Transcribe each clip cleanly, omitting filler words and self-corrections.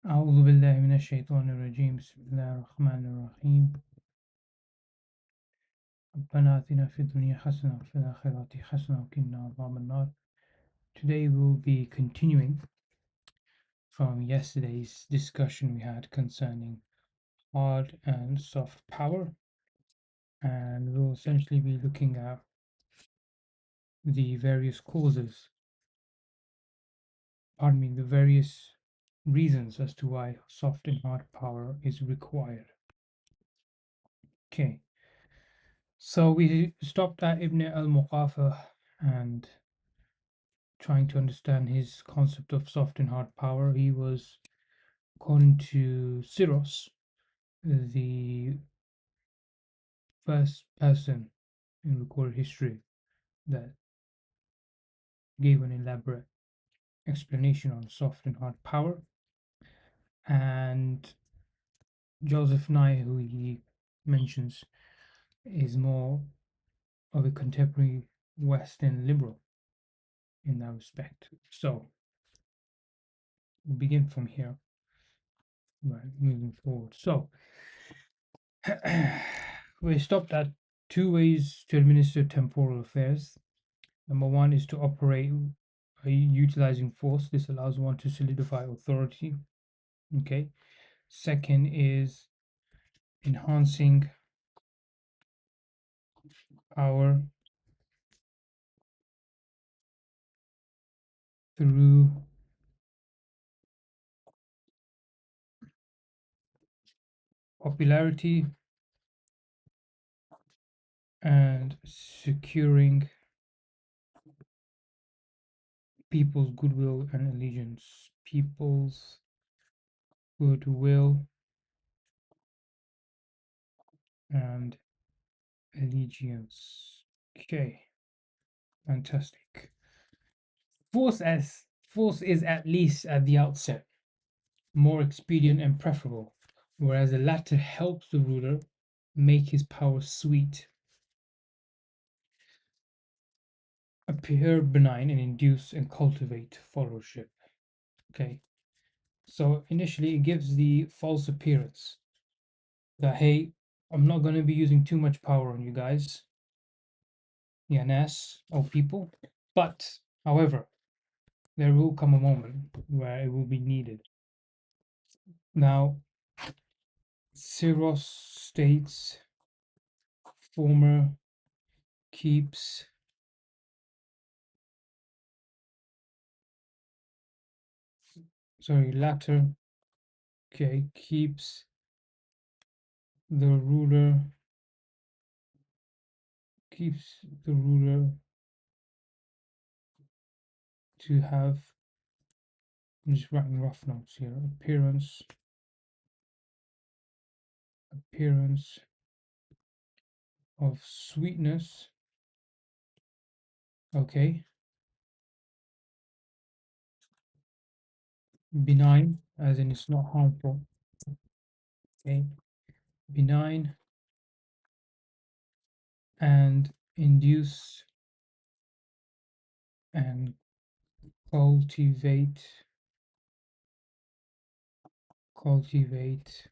أعوذ بالله من الشيطان الرجيم بسم الله الرحمن الرحيم ربنا آتنا في الدنيا حسنة وفي الآخرة حسنة وقنا عذاب النار. Today we'll be continuing from yesterday's discussion we had concerning hard and soft power, and we'll essentially be looking at the various causes, the various reasons as to why soft and hard power is required. Okay, so we stopped at Ibn al-Muqaffa and trying to understand his concept of soft and hard power. He was, according to Siros, the first person in recorded history that gave an elaborate explanation on soft and hard power. And Joseph Nye, who he mentions, is more of a contemporary Western liberal in that respect. So we'll begin from here, right, moving forward. So we stopped at two ways to administer temporal affairs. Number one is to operate utilizing force. This allows one to solidify authority. Okay. Second is enhancing power through popularity and securing people's goodwill and allegiance. People's goodwill and allegiance. Okay, fantastic. Force is, at least at the outset, more expedient and preferable, whereas the latter helps the ruler make his power sweet, appear benign, and induce and cultivate followership. Okay, so initially it gives the false appearance that, hey, I'm not going to be using too much power on you guys, Yanas, or people, but however, there will come a moment where it will be needed. Now, Syros states former keeps latter, okay, keeps the ruler keeps the ruler to have, I'm just writing rough notes here, appearance of sweetness, okay, benign, as in it's not harmful, okay, benign, and induce and cultivate cultivate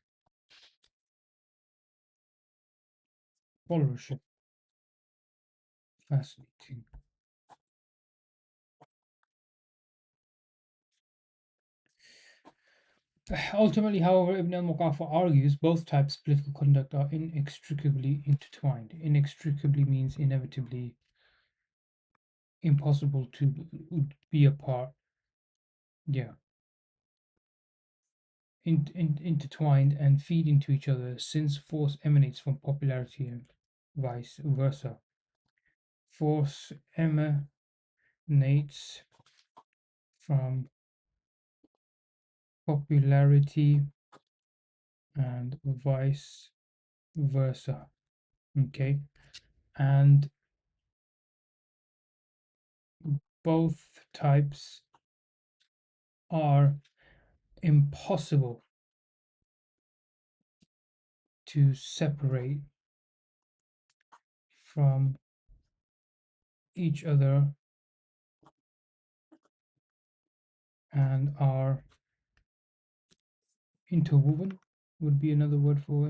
followership. Fascinating. Ultimately, however, Ibn al-Muqaffa argues both types of political conduct are inextricably intertwined. Inextricably means inevitably impossible to be apart. Yeah, intertwined and feed into each other, since force emanates from popularity and vice versa. Force emanates from popularity and vice versa. Okay, and both types are impossible to separate from each other and are Interwoven would be another word for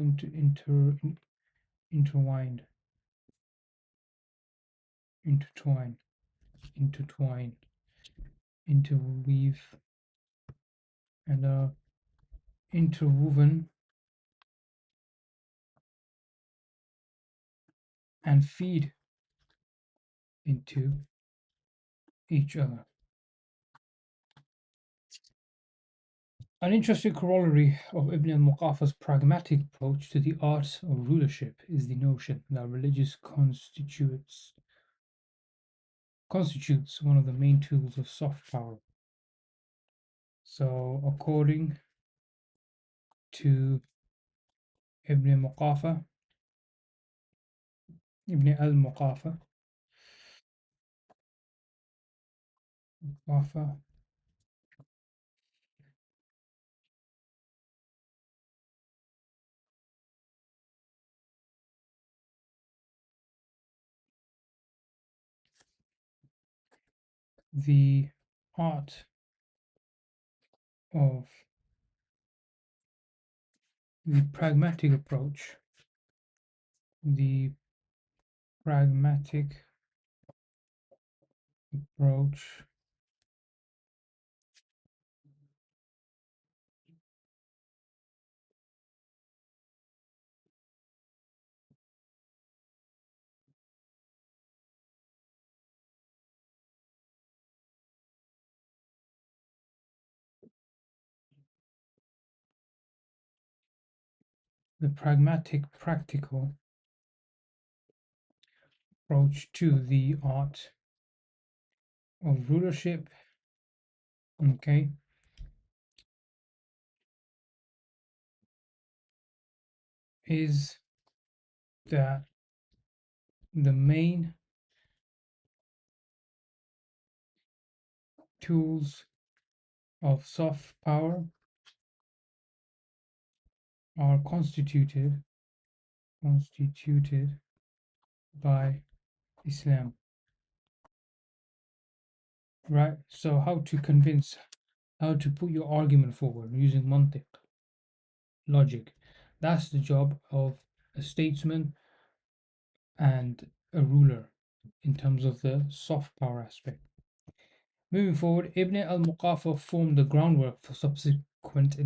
intertwined, intertwine, intertwine, interweave, and interwoven and feed into each other. An interesting corollary of Ibn al-Muqaffa's pragmatic approach to the art of rulership is the notion that religious constitutes one of the main tools of soft power. So, according to Ibn Muqaffa, Ibn al-Muqaffa, Muqaffa, the art of the pragmatic approach, the pragmatic approach the pragmatic practical approach to the art of rulership, okay, is that the main tools of soft power are constituted by Islam. Right? So how to put your argument forward using mantiq, logic. That's the job of a statesman and a ruler in terms of the soft power aspect. Moving forward, Ibn al-Muqaffa formed the groundwork for subsequent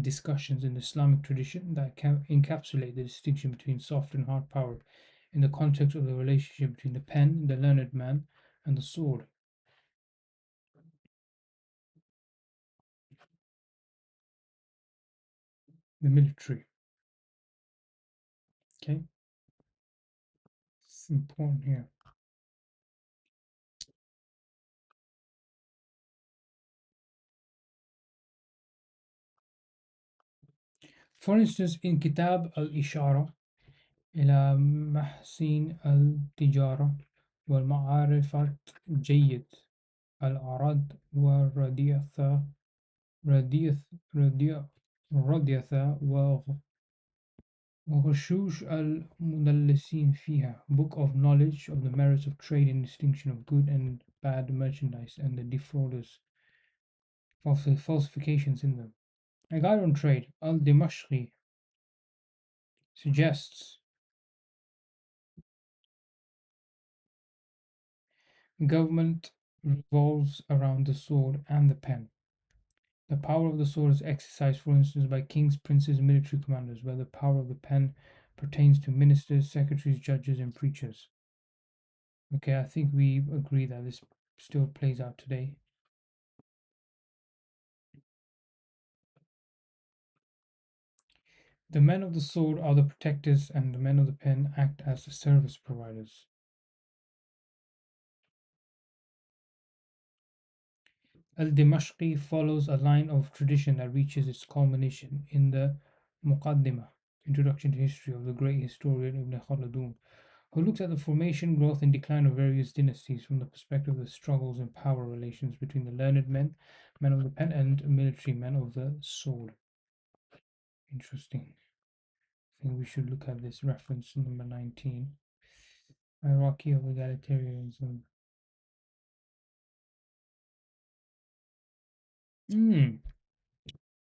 discussions in the Islamic tradition that can encapsulate the distinction between soft and hard power in the context of the relationship between the pen, the learned man, and the sword, the military. Okay, it's important here. For instance, in Kitab al-Ishara إلى محسين التجارة والمعارفة جيد الأعراض والرديثة رديث رديث رديثة وغشوش المدلسين فيها Book of Knowledge of the Merits of Trade and Distinction of Good and Bad Merchandise and the Defrauders falsifications in them. A Guide on Trade, al-Dimashqi suggests government revolves around the sword and the pen. The power of the sword is exercised, for instance, by kings, princes, military commanders, where the power of the pen pertains to ministers, secretaries, judges, and preachers. Okay, I think we agree that this still plays out today. The men of the sword are the protectors, and the men of the pen act as the service providers. Al-Dimashqi follows a line of tradition that reaches its culmination in the Muqaddimah, Introduction to History of the great historian Ibn Khaldun, who looks at the formation, growth, and decline of various dynasties from the perspective of the struggles and power relations between the learned men, men of the pen, and military men of the sword. Interesting. I think we should look at this reference number 19. Hierarchy of egalitarianism.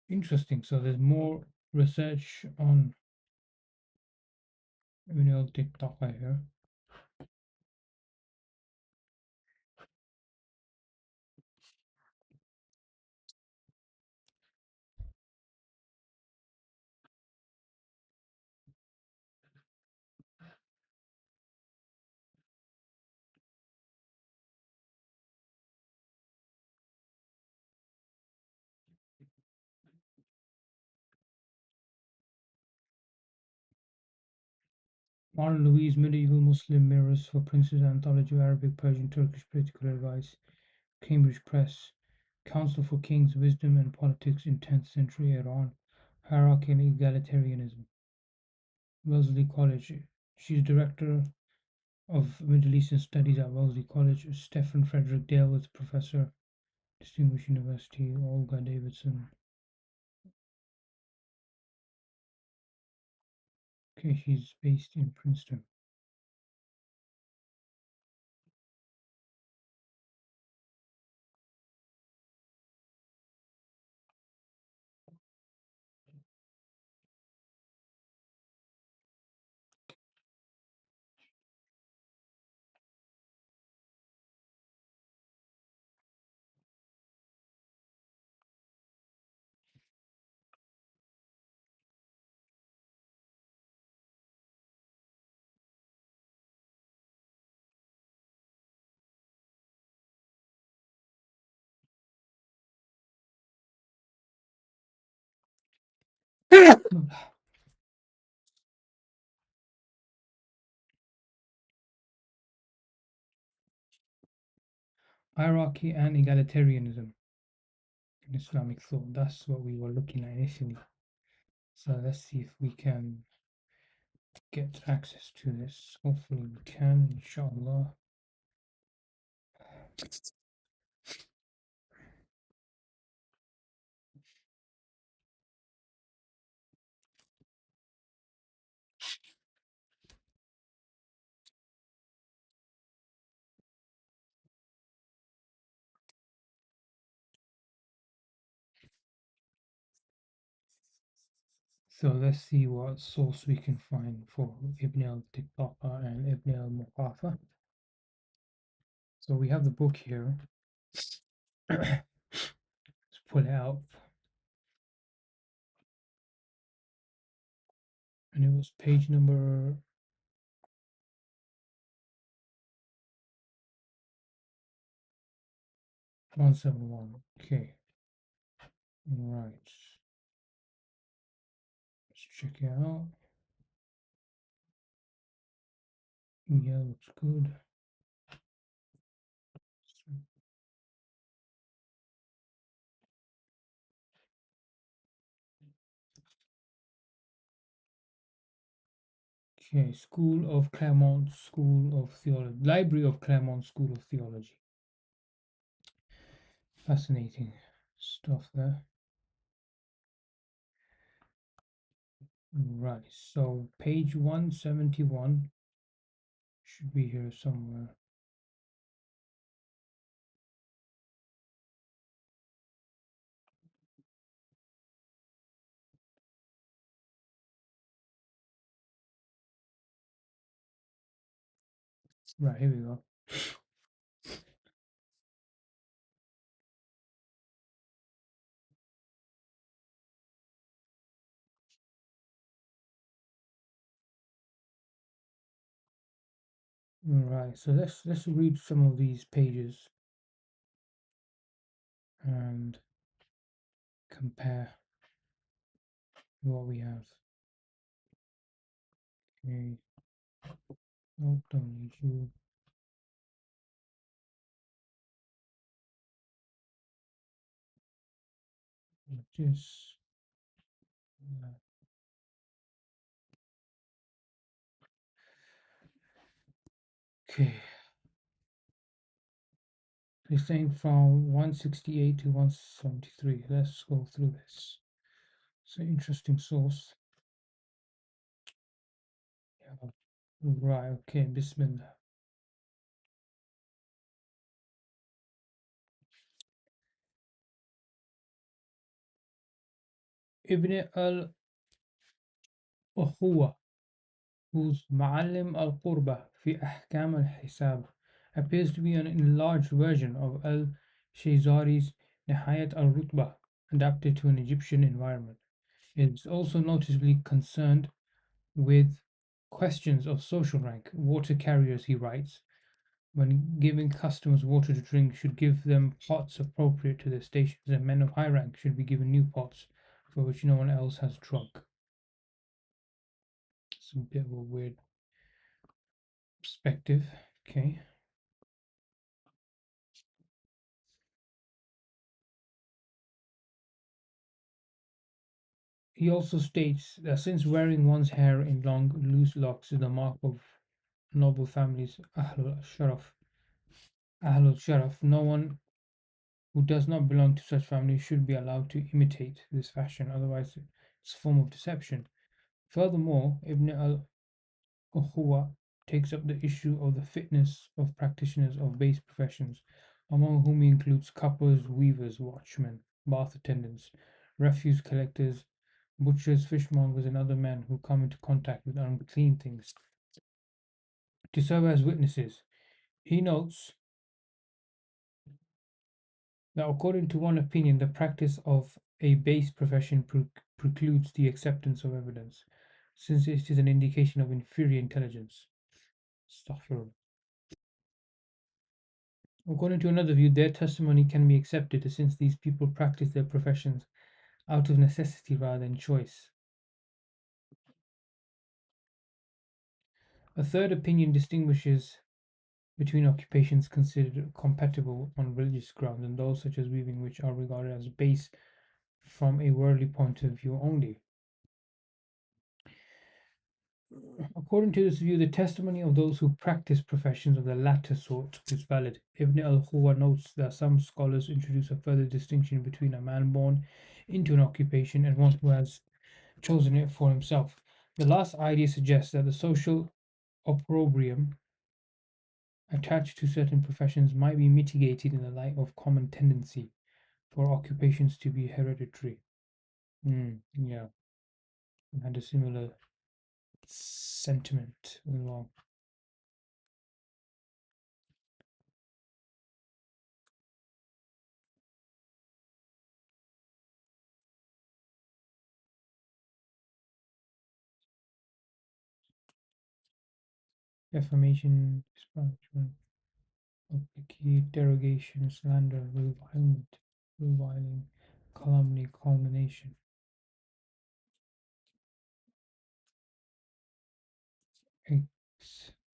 Interesting. So there's more research on al-Tiqtaqa here. Modern Louise Medieval Muslim Mirrors for Princes Anthology of Arabic, Persian, Turkish Political Advice, Cambridge Press, Council for Kings, Wisdom and Politics in 10th Century Iran, Hierarchy and Egalitarianism, Wellesley College. She's Director of Middle Eastern Studies at Wellesley College. Stephen Frederick Dale was Professor, Distinguished University, Olga Davidson. Okay, she's based in Princeton. Hierarchy and egalitarianism in Islamic thought. That's what we were looking at initially. So let's see if we can get access to this. Hopefully we can, inshallah. So let's see what source we can find for Ibn al-Tiqtaqa and Ibn al-Muqaffa. So we have the book here. Let's pull it out. And it was page number 171. Okay. Right. Let's check it out. Yeah, looks good. Okay, School of Claremont School of Theology. Library of Claremont School of Theology. Fascinating stuff there. Right, so page 171 should be here somewhere. Right, here we go. Right, so let's read some of these pages and compare what we have. Okay. Nope, don't need you. This. Okay. It's saying from 168 to 173. Let's go through this. It's an interesting source. Yeah. Right, okay, Bismillah. Ibn الأخوة whose معلم القربة في أحكام الحساب appears to be an enlarged version of al-Shazari's نهاية al-Rutbah adapted to an Egyptian environment. It is also noticeably concerned with questions of social rank. Water carriers, he writes, when giving customers water to drink, should give them pots appropriate to their stations, and men of high rank should be given new pots for which no one else has drunk. It's a bit of a weird perspective. Okay. He also states that since wearing one's hair in long, loose locks is the mark of noble families, Ahlul Sharaf, no one who does not belong to such families should be allowed to imitate this fashion, otherwise, it's a form of deception. Furthermore, Ibn al-Ukhuwa takes up the issue of the fitness of practitioners of base professions, among whom he includes cuppers, weavers, watchmen, bath attendants, refuse collectors, butchers, fishmongers, and other men who come into contact with unclean things, to serve as witnesses. He notes that according to one opinion, the practice of a base profession precludes the acceptance of evidence, since it is an indication of inferior intelligence. Astaghfirullah. According to another view, their testimony can be accepted since these people practice their professions out of necessity rather than choice. A third opinion distinguishes between occupations considered compatible on religious grounds and those such as weaving, which are regarded as base from a worldly point of view only. According to this view, the testimony of those who practice professions of the latter sort is valid. Ibn al-Khuwa notes that some scholars introduce a further distinction between a man born into an occupation and one who has chosen it for himself. The last idea suggests that the social opprobrium attached to certain professions might be mitigated in the light of common tendency for occupations to be hereditary. Yeah, I had a similar sentiment along. Defamation, disparagement, obloquy, derogation, slander, revilement, reviling, calumny, culmination,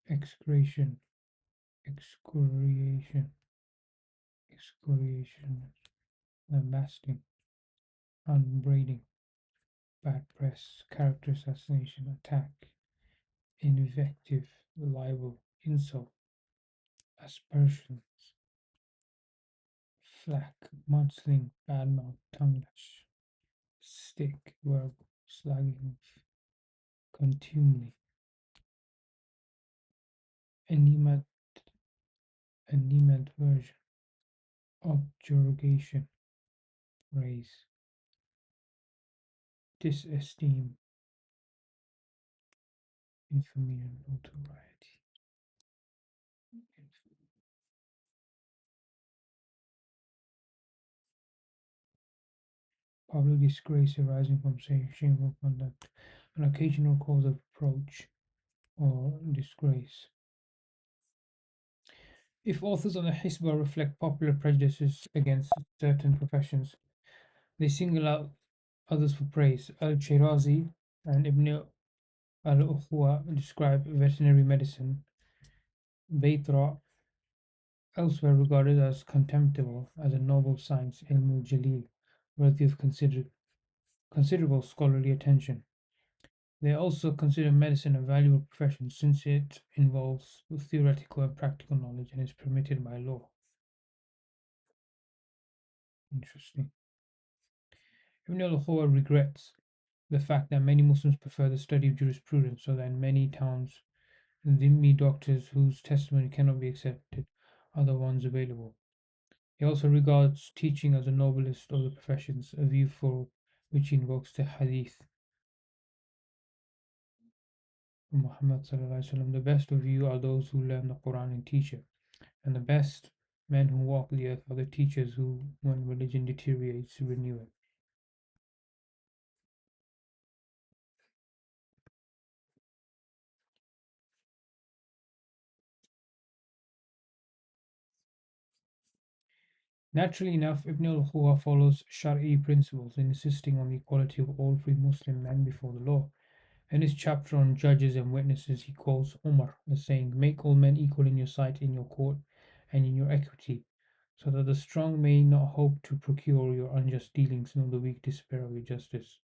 excretion, excoriation, excoriation, lambasting, unbraiding, bad press, character assassination, attack, invective, libel, insult, aspersions, flack, mudsling, badmouth, tongue lash, stick, verb, slagging, contumely, animad, animadversion, objurgation, praise, disesteem, infamy and notoriety. Public disgrace arising from shameful conduct, an occasional cause of reproach or disgrace. If authors of the Hisbah reflect popular prejudices against certain professions, they single out others for praise. Al-Shirazi and Ibn al-Ukhwa describe veterinary medicine, Baitra, elsewhere regarded as contemptible, as a noble science, Ilmul Jalil, worthy of considerable scholarly attention. They also consider medicine a valuable profession since it involves theoretical and practical knowledge and is permitted by law. Interesting. Ibn al-Khawar regrets the fact that many Muslims prefer the study of jurisprudence, so that in many towns, dhimmi doctors whose testimony cannot be accepted are the ones available. He also regards teaching as the noblest of the professions, a view for which he invokes the hadith. from Muhammad sallallahu alaihi wasallam, the best of you are those who learn the Quran and teach it, and the best men who walk the earth are the teachers who, when religion deteriorates, renew it. Naturally enough, Ibn al-Huwa follows Shari'i principles, insisting on the equality of all free Muslim men before the law. In his chapter on judges and witnesses, he quotes Umar as saying, "Make all men equal in your sight, in your court, and in your equity, so that the strong may not hope to procure your unjust dealings, nor the weak despair of your justice."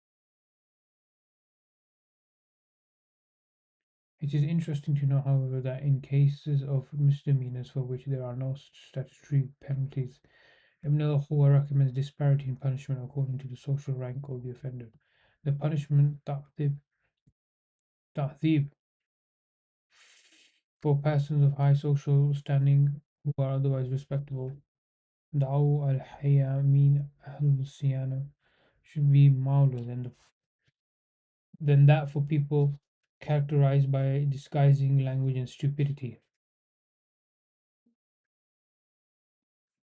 It is interesting to know, however, that in cases of misdemeanors for which there are no statutory penalties, Ibn al-Huwa recommends disparity in punishment according to the social rank of the offender. The punishment ta'dhib for persons of high social standing who are otherwise respectable, da'u al-hayya min ahlul siyana, should be milder than that for people characterized by disguising language and stupidity.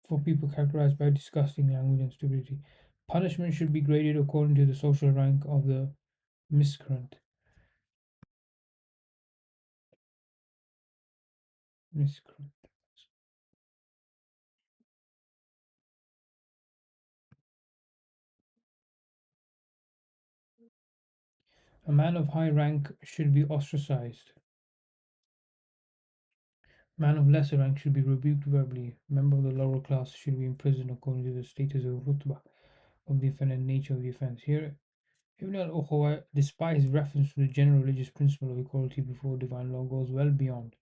For people characterized by disgusting language and stupidity, punishment should be graded according to the social rank of the miscreant. Miscreant. A man of high rank should be ostracized. A man of lesser rank should be rebuked verbally. A member of the lower class should be imprisoned according to the status of rutbah of the offender and nature of the offense. Here, Ibn al-Ukhawa, despite his reference to the general religious principle of equality before divine law, goes well beyond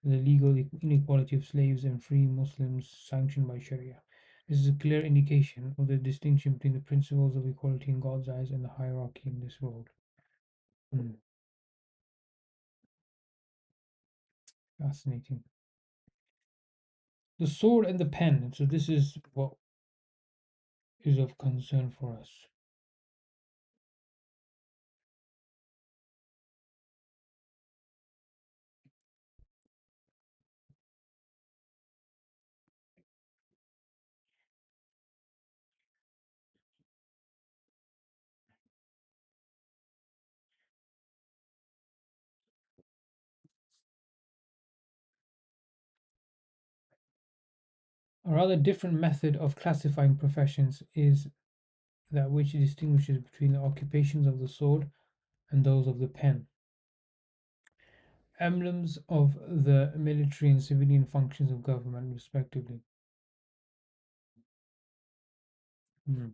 the legal inequality of slaves and free Muslims sanctioned by Sharia. This is a clear indication of the distinction between the principles of equality in God's eyes and the hierarchy in this world. Hmm, fascinating. The sword and the pen. So this is what is of concern for us. A rather different method of classifying professions is that which distinguishes between the occupations of the sword and those of the pen, emblems of the military and civilian functions of government, respectively. Hmm.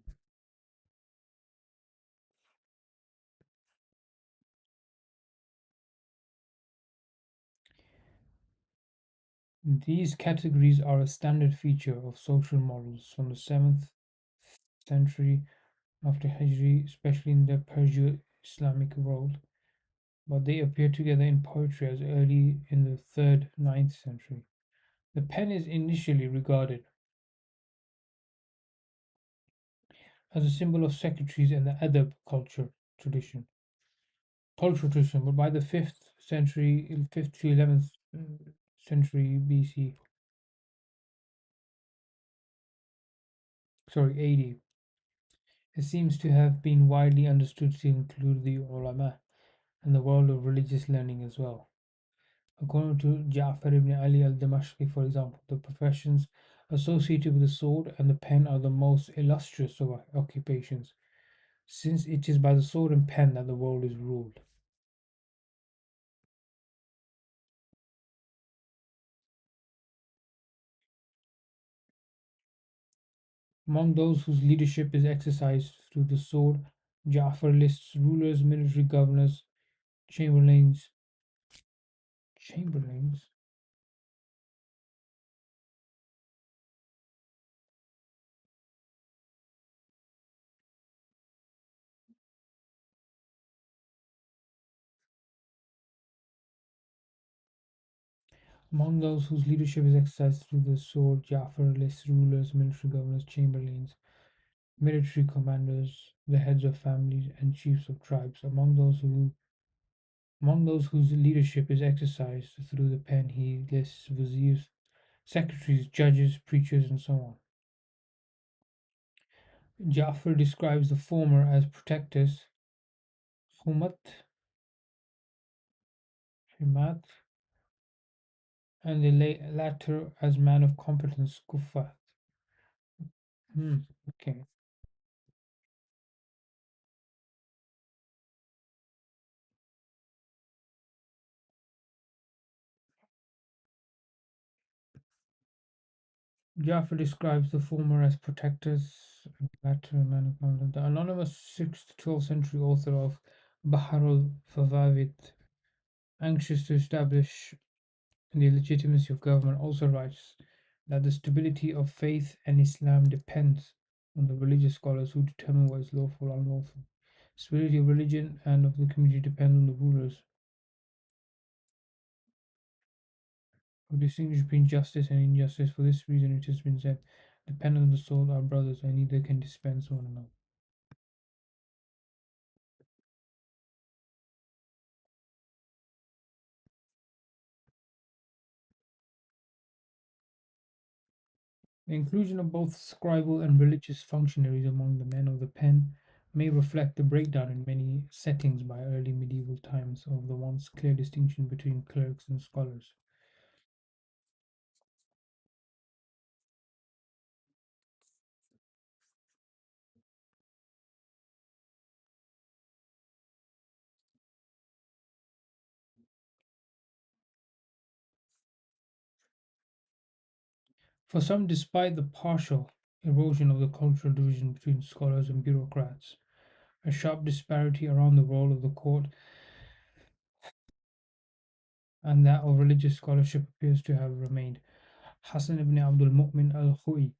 These categories are a standard feature of social models from the 7th century after Hijri, especially in the Persia-Islamic world, but they appear together in poetry as early in the 3rd, 9th century. The pen is initially regarded as a symbol of secretaries and the adab tradition, cultural tradition, but by the 5th century, 5th to 11th century BC, sorry, AD, it seems to have been widely understood to include the ulama and the world of religious learning as well. According to Ja'far ibn Ali al-Damashqi, for example, the professions associated with the sword and the pen are the most illustrious of occupations, since it is by the sword and pen that the world is ruled. Among those whose leadership is exercised through the sword, Ja'far lists rulers, military governors, chamberlains, chamberlains, among those whose leadership is exercised through the sword, Ja'far lists rulers, military governors, chamberlains, military commanders, the heads of families, and chiefs of tribes. Among those who Among those whose leadership is exercised through the pen, he lists viziers, secretaries, judges, preachers, and so on. Ja'far describes the former as protectors, humat, himat, and the latter as man of competence, kuffat. Okay. Jaffer describes the former as protectors and the latter a man of competence. The anonymous 6th to 12th century author of Bahar al-Fawawid, anxious to establish the legitimacy of government, also writes that the stability of faith and Islam depends on the religious scholars who determine what is lawful and unlawful. Stability of religion and of the community depends on the rulers who distinguish between justice and injustice. For this reason, it has been said, the pen and the sword are brothers, and neither can dispense one another. The inclusion of both scribal and religious functionaries among the men of the pen may reflect the breakdown in many settings by early medieval times of the once clear distinction between clerics and scholars. For some, despite the partial erosion of the cultural division between scholars and bureaucrats, a sharp disparity around the role of the court and that of religious scholarship appears to have remained. Hassan ibn Abdul Mu'min al Khui,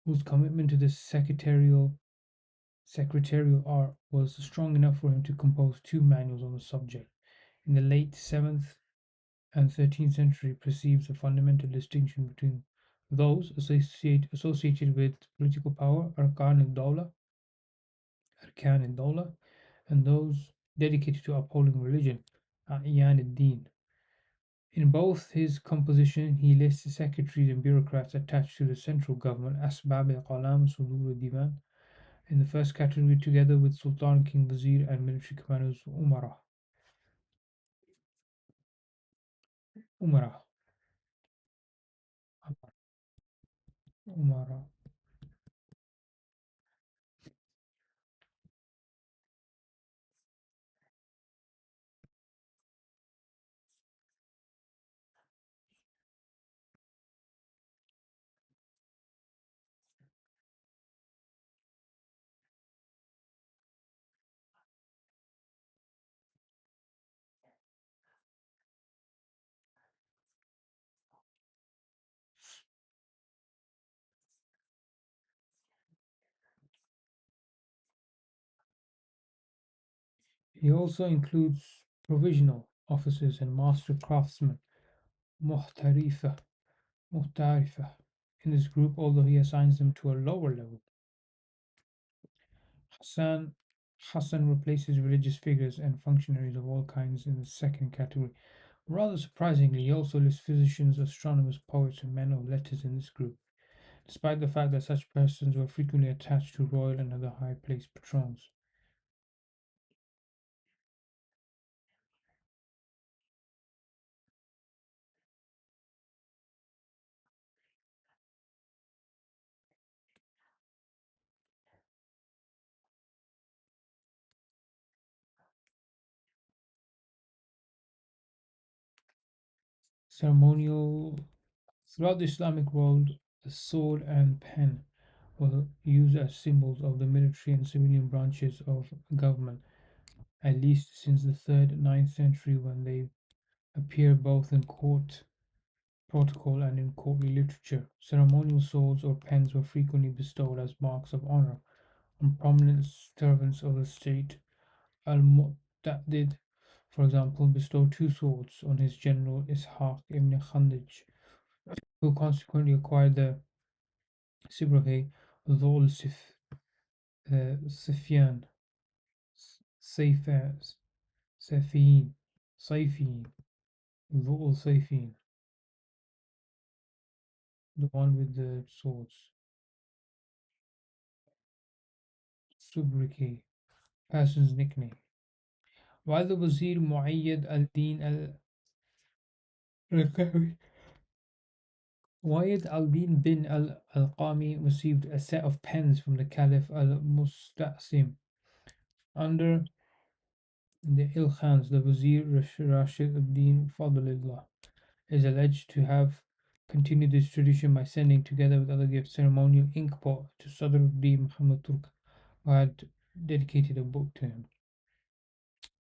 whose commitment to the secretarial art was strong enough for him to compose two manuals on the subject, in the late 7th and 13th century, perceives a fundamental distinction between those associated with political power, arkan al-dawla, and those dedicated to upholding religion, a'yan al-din. In both his composition, he lists the secretaries and bureaucrats attached to the central government, asbab al-qalam, sudur al-divan, in the first category, together with sultan, king, vizier, and military commanders, umara, umara. He also includes provisional officers and master craftsmen, muhtarifa, muhtarifa, in this group, although he assigns them to a lower level. Hassan Hassan replaces religious figures and functionaries of all kinds in the second category. Rather surprisingly, he also lists physicians, astronomers, poets, and men of letters in this group, despite the fact that such persons were frequently attached to royal and other high placed patrons. Ceremonial Throughout the Islamic world, the sword and pen were used as symbols of the military and civilian branches of government, at least since the 3rd and 9th century when they appear both in court protocol and in courtly literature. Ceremonial swords or pens were frequently bestowed as marks of honor on prominent servants of the state. Al-Mu'tadid, for example, bestowed two swords on his general Ishaq ibn Khandaj, who consequently acquired the sobriquet Dhul Sufyan, Sayfiyin, Saifin, Dhul Saifin, the one with the swords. Subriki, person's nickname. While the Wazir Muayyad al-Din al-Raqawi, Muayyad al-Din bin al-Qami received a set of pens from the Caliph al-Musta'sim. Under the Ilkhans, the Wazir Rashid al-Din Fadlullah is alleged to have continued this tradition by sending, together with other gifts, ceremonial inkpot to Sadruddin Muhammad Turk, who had dedicated a book to him.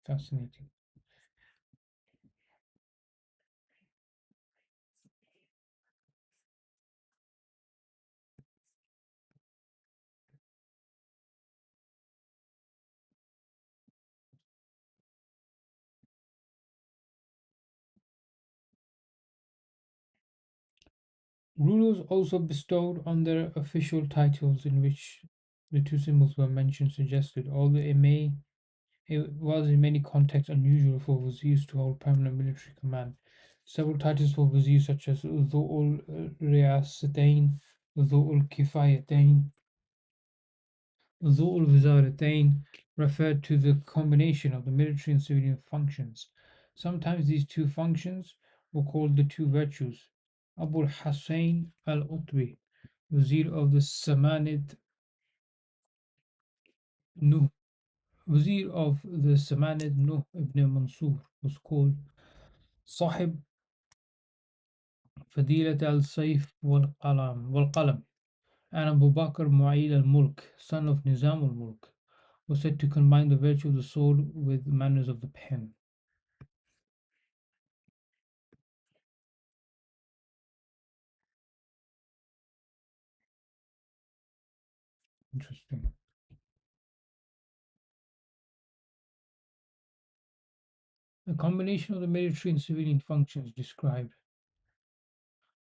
Fascinating. Rulers also bestowed on their official titles in which the two symbols were mentioned suggested, although it was in many contexts unusual for viziers to hold permanent military command. Several titles for viziers such as Dhu'ul Riyasatain, Dhu'ul Kifayatain, Dhu'ul Wizaratain referred to the combination of the military and civilian functions. Sometimes these two functions were called the two virtues. Abu Hussein al-Utbi, Wazir of the Samanid Nuh, Wazir of the Samanid Nuh ibn Mansur, was called Sahib Fadilat al-Sayf wal-Qalam, and Abu Bakr Mu'ayl al-Mulk, son of Nizam al-Mulk, was said to combine the virtue of the sword with manners of the pen. Interesting. The combination of the military and civilian functions described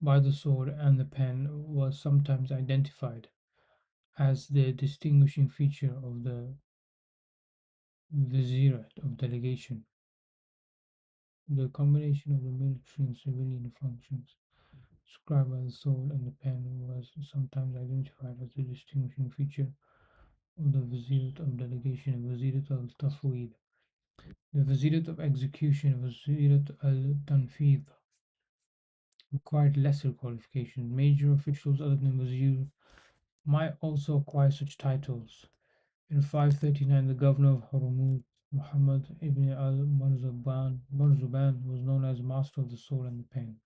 by the sword and the pen was sometimes identified as the distinguishing feature of the Vizierate of delegation. The combination of the military and civilian functions described by the sword and the pen was sometimes identified as the distinguishing feature of the Vizierate of delegation and Vizierate al-Tafwid. The Vizierate of execution and Vizierate al-Tanfidh required lesser qualifications. Major officials other than Wazir might also acquire such titles. In 539, the governor of Hormuz, Muhammad ibn al-Marzuban, was known as master of the sword and the pen.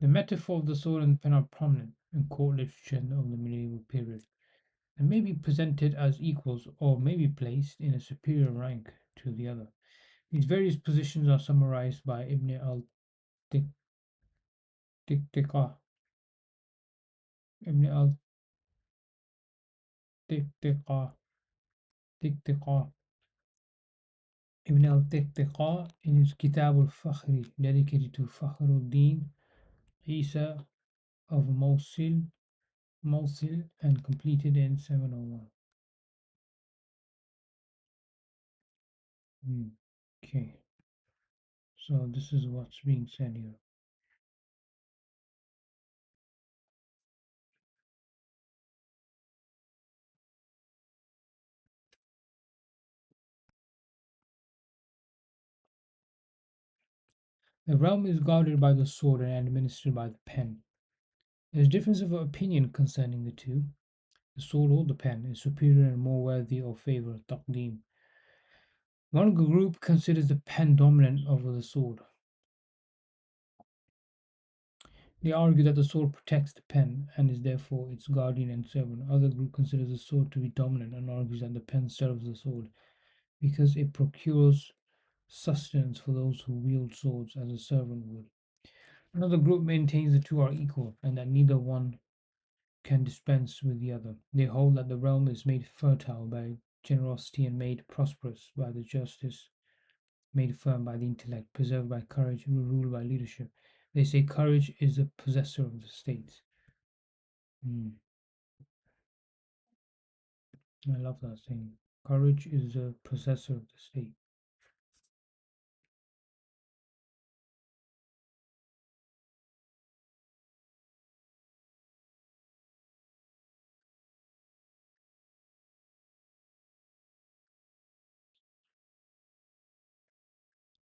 The metaphor of the sword and pen are prominent in court literature of the medieval period, and may be presented as equals or may be placed in a superior rank to the other. These various positions are summarized by Ibn al-Tiqtaqa. Ibn al-Tiqtaqa Tiqtaqa Ibn al-Tiqtaqa in his Kitab al-Fakhri, dedicated to Fakhruddin Isa of Mosul, and completed in 701. Okay, so this is what's being said here. The realm is guarded by the sword and administered by the pen. There is difference of opinion concerning the two. The sword or the pen is superior and more worthy of favor, taqdeem. One group considers the pen dominant over the sword. They argue that the sword protects the pen and is therefore its guardian and servant. Another group considers the sword to be dominant and argues that the pen serves the sword because it procures sustenance for those who wield swords as a servant would. Another group maintains the two are equal and that neither one can dispense with the other. They hold that the realm is made fertile by generosity and made prosperous by the justice, made firm by the intellect, preserved by courage, ruled by leadership. They say courage is the possessor of the state. Hmm. I love that saying. Courage is the possessor of the state.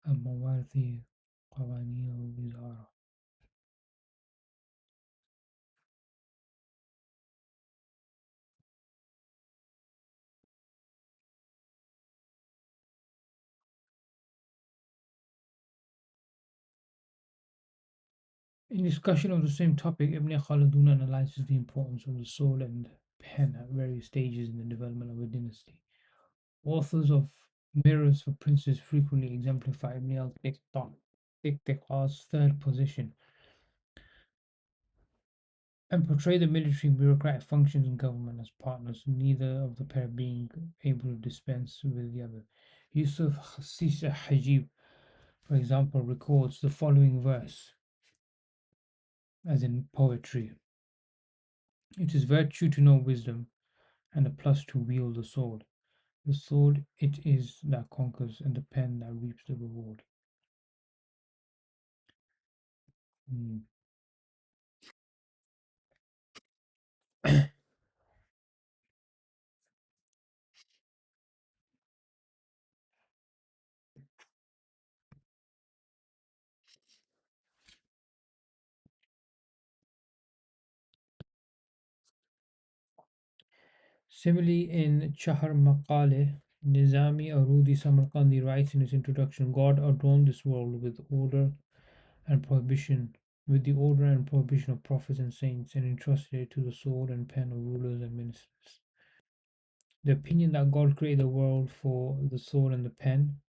الموارث قوانين الوزارة. In discussion of the same topic, Ibn Khaldun analyzes the importance of the sword and pen at various stages in the development of a dynasty. Authors of Mirrors for Princes frequently exemplify Ibn al-Tiqtaqa's third position and portray the military and bureaucratic functions in government as partners, neither of the pair being able to dispense with the other. Yusuf Hassis Hajib, for example, records the following verse, as in poetry: "It is virtue to know wisdom, and a plus to wield the sword. The sword it is that conquers, and the pen that reaps the reward." Mm. Similarly, in Chahar Maqale, Nizami Arudi Samarkandi writes in his introduction, God adorned this world and prohibition, with the order and prohibition of prophets and saints, and entrusted it to the sword and pen of rulers and ministers. The opinion that God created the world for the sword and the pen,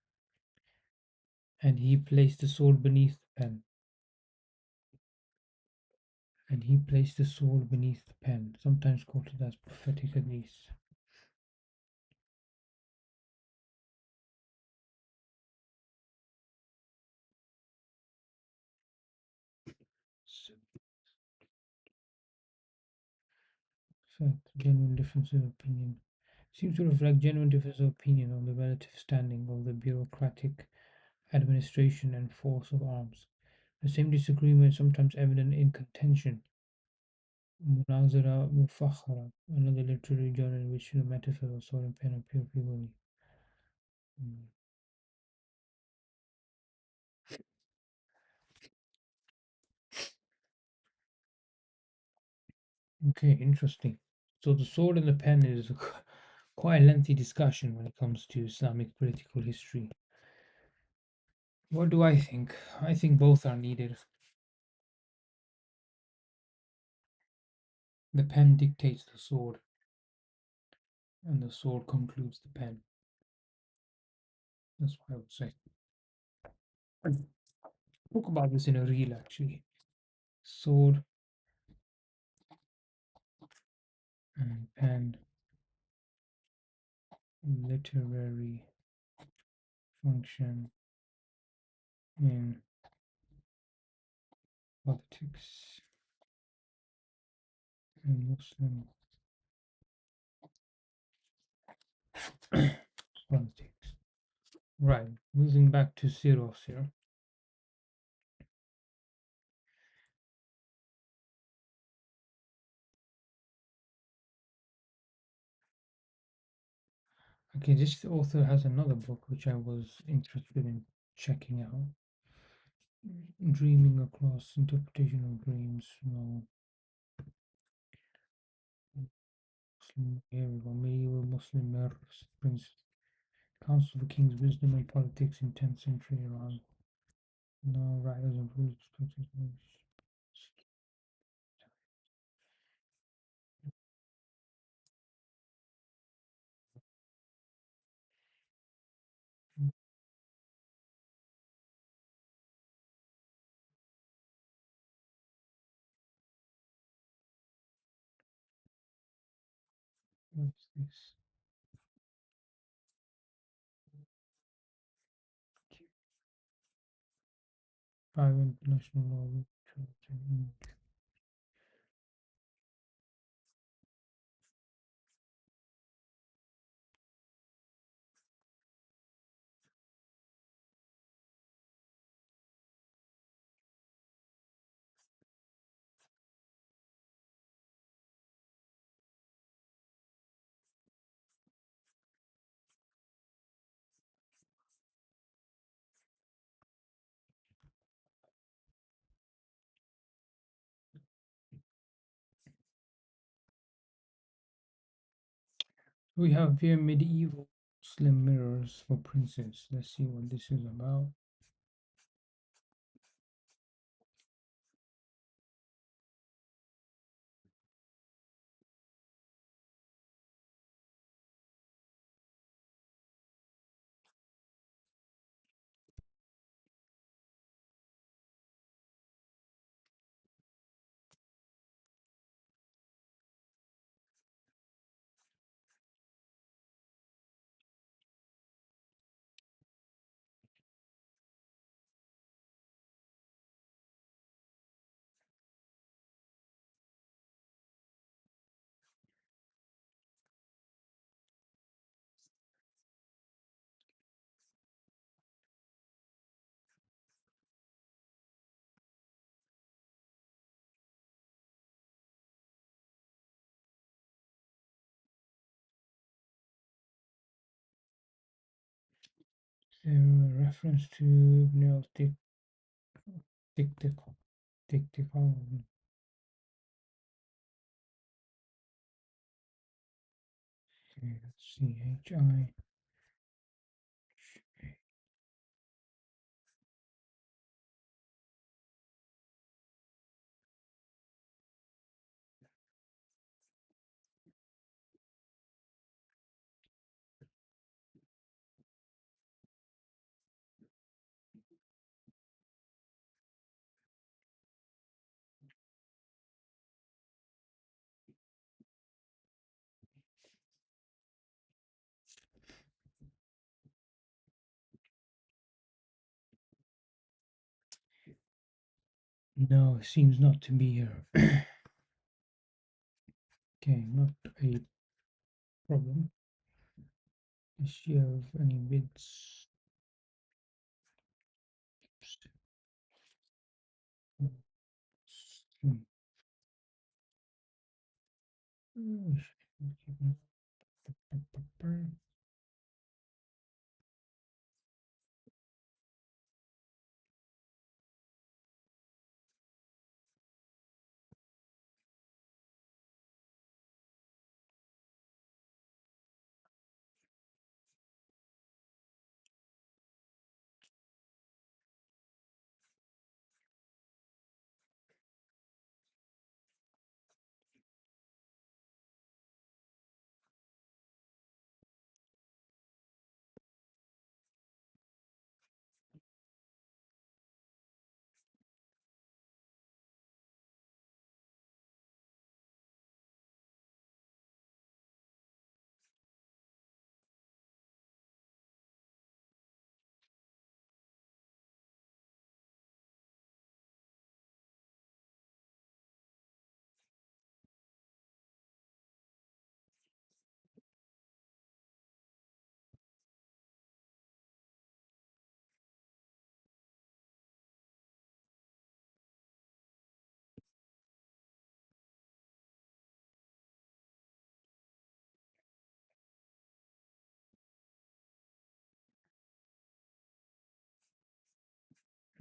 and he placed the sword beneath the pen, and he placed the sword beneath the pen, sometimes quoted as prophetic hadith. Genuine difference of opinion. Seems to reflect genuine difference of opinion on the relative standing of the bureaucratic administration and force of arms. The same disagreement is sometimes evident in contention. Munazara Mufakhara, another literary genre in which the metaphor of sword and pen appear frequently. Mm. Okay, interesting. So the sword and the pen is quite a lengthy discussion when it comes to Islamic political history. What do I think? I think both are needed. The pen dictates the sword, and the sword concludes the pen. That's what I would say. I spoke about this in a reel actually. Sword and pen, literary function in politics and Muslim politics. Right, moving back to Siros here. Okay, this author has another book which I was interested in checking out. Dreaming Across Interpretation of Dreams. No, Muslim, here we go. Medieval Muslim Mirrors, Prince, Council for King's Wisdom and Politics in 10th Century Iran. No, writers and rules. What's this? Five international law. We have here medieval slim mirrors for princes. Let's see what this is about. There a reference to al-Tiqtaqa. C-H-I. No, it seems not to be here. Okay, not a problem. Does she have any bids?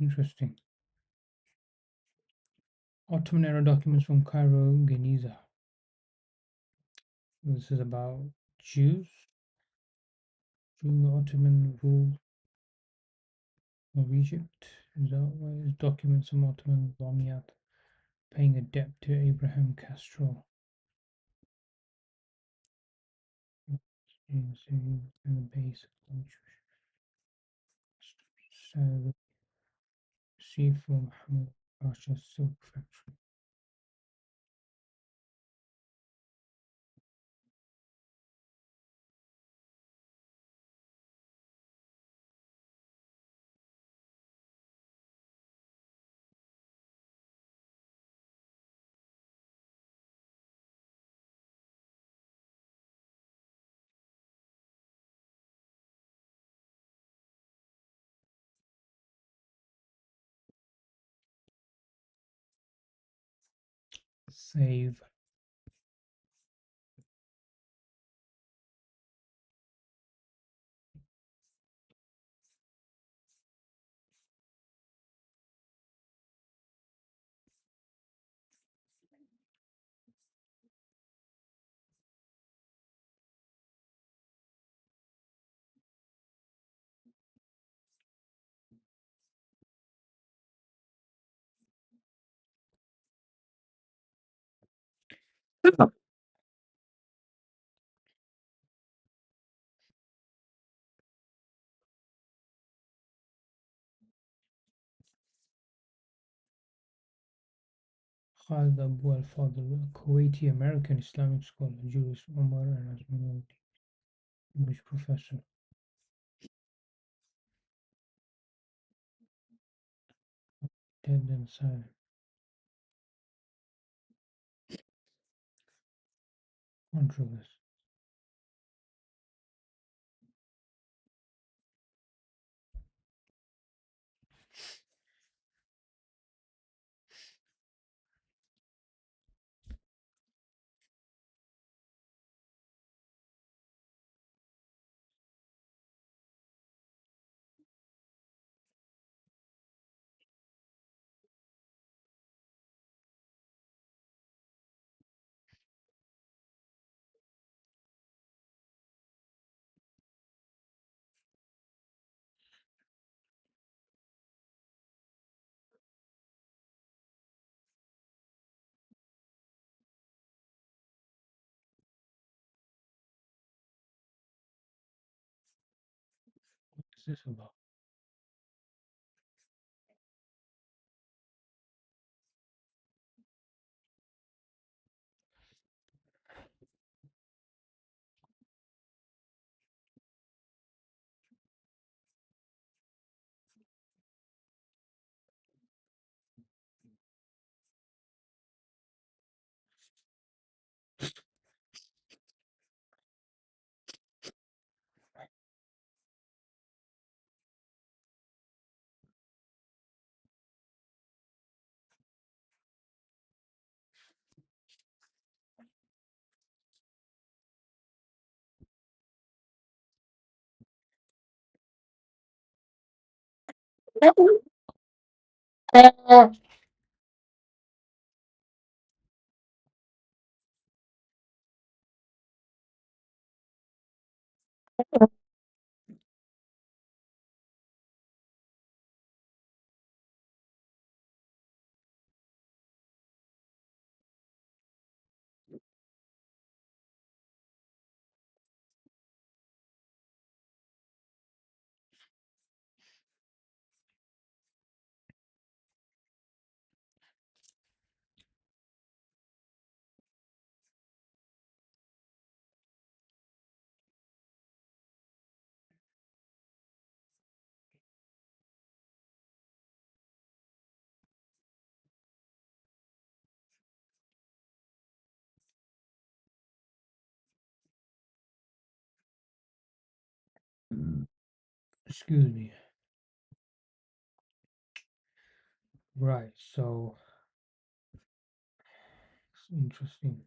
Interesting. Ottoman era documents from Cairo, Geniza. This is about Jews during the Ottoman rule of Egypt. Is that why it's documents from Ottoman Lamiyat paying a debt to Abraham Castro? And the base of the sea for Muhammad Pasha's silk factory. Save. Khalid Abu al-Fadl, a Kuwaiti-American Islamic scholar, Jewish Umar, and as minority English professor. Dead and silent. Controversy. What is this about? Excuse me. Right, so it's interesting.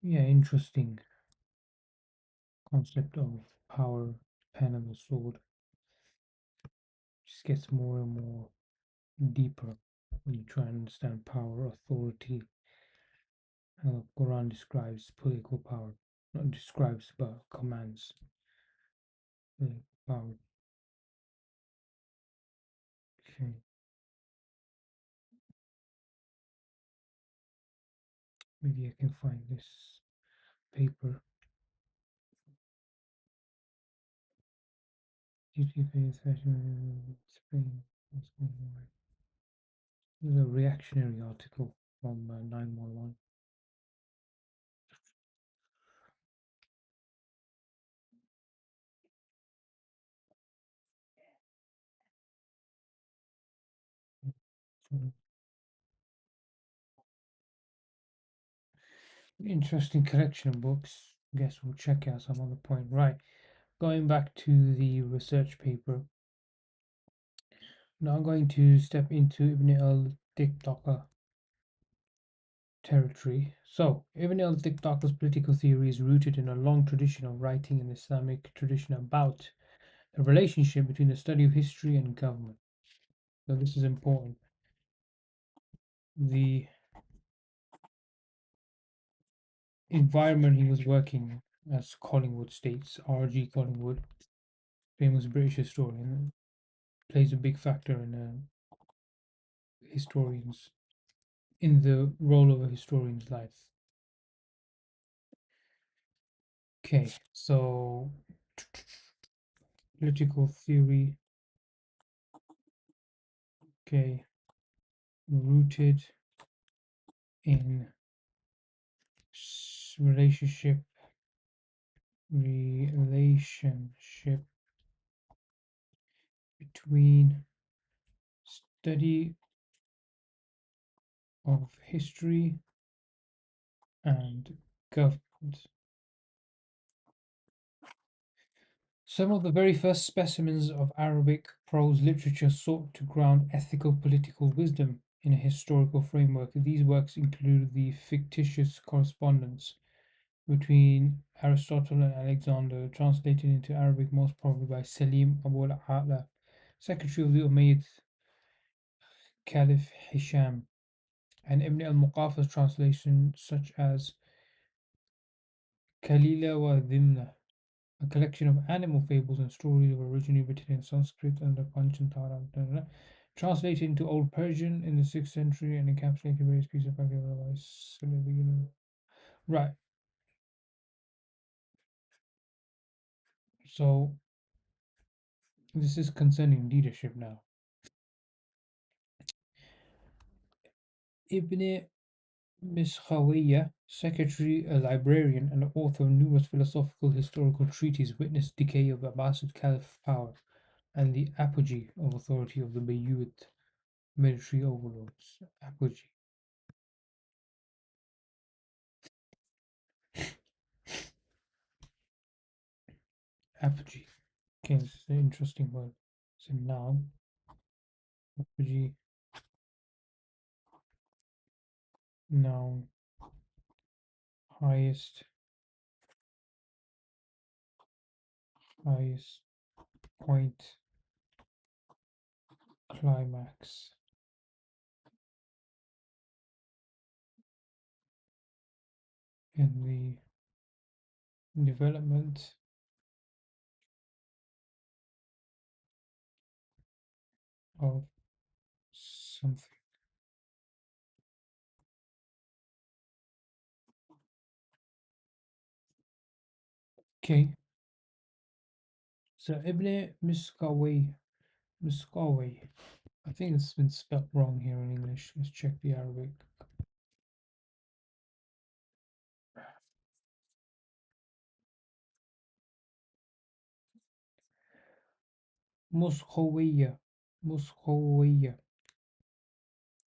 Yeah, interesting concept of power, pen and the sword. Just gets more and more deeper when you try and understand power, authority, how the Quran describes political power. Not describes, but commands political power. Okay, maybe I can find this paper. Duty phase fashion Spain. This is a reactionary article from 911. Interesting collection of books. Guess we'll check out some other point. Right. Going back to the research paper. Now I'm going to step into Ibn al-Tiqtaqa territory. So, Ibn al-Tiqtaqa's political theory is rooted in a long tradition of writing in the Islamic tradition about the relationship between the study of history and government. So this is important. The environment he was working in, as Collingwood states, R.G. Collingwood, famous British historian, plays a big factor in historians in the role of a historian's life. Okay, so political theory. Okay, rooted in relationship between study of history and government. Some of the very first specimens of Arabic prose literature sought to ground ethical political wisdom in a historical framework. These works include the fictitious correspondence between Aristotle and Alexander, translated into Arabic most probably by Salim Abu al-Ala, secretary of the Umayyad Caliph Hisham, and Ibn al-Muqaffa's translation, such as Kalila wa Dhimna, a collection of animal fables and stories originally written in Sanskrit under Panchantara, translated into Old Persian in the 6th century and encapsulated various pieces of otherwise. Right, so this is concerning leadership now. Ibn Miskhawiyya, secretary, a librarian, and author of numerous philosophical historical treatises, witnessed decay of Abbasid Caliph power and the apogee of authority of the Bayyid military overlords. Apogee. Apogee. Okay, this is an interesting word. It's a noun. Apogee. Noun. Highest. Highest point. Climax. In the development of something. Okay. So Ibn Miskawayh. I think it's been spelled wrong here in English. Let's check the Arabic. Muskawiyya. Muskawiyya.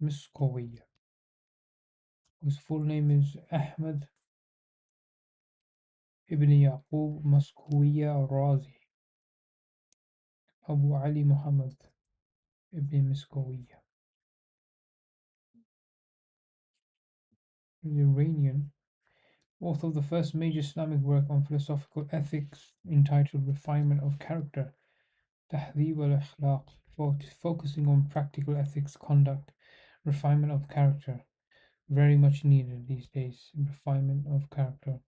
Miskawiyya. His full name is Ahmad ibn Yaqub Muskawiyya al-Razi. Abu Ali Muhammad ibn Miskawiyya. He's Iranian, author of the first major Islamic work on philosophical ethics entitled Refinement of Character, Tahdhib al-Akhlaq, focusing on practical ethics, conduct, refinement of character. Very much needed these days, refinement of character.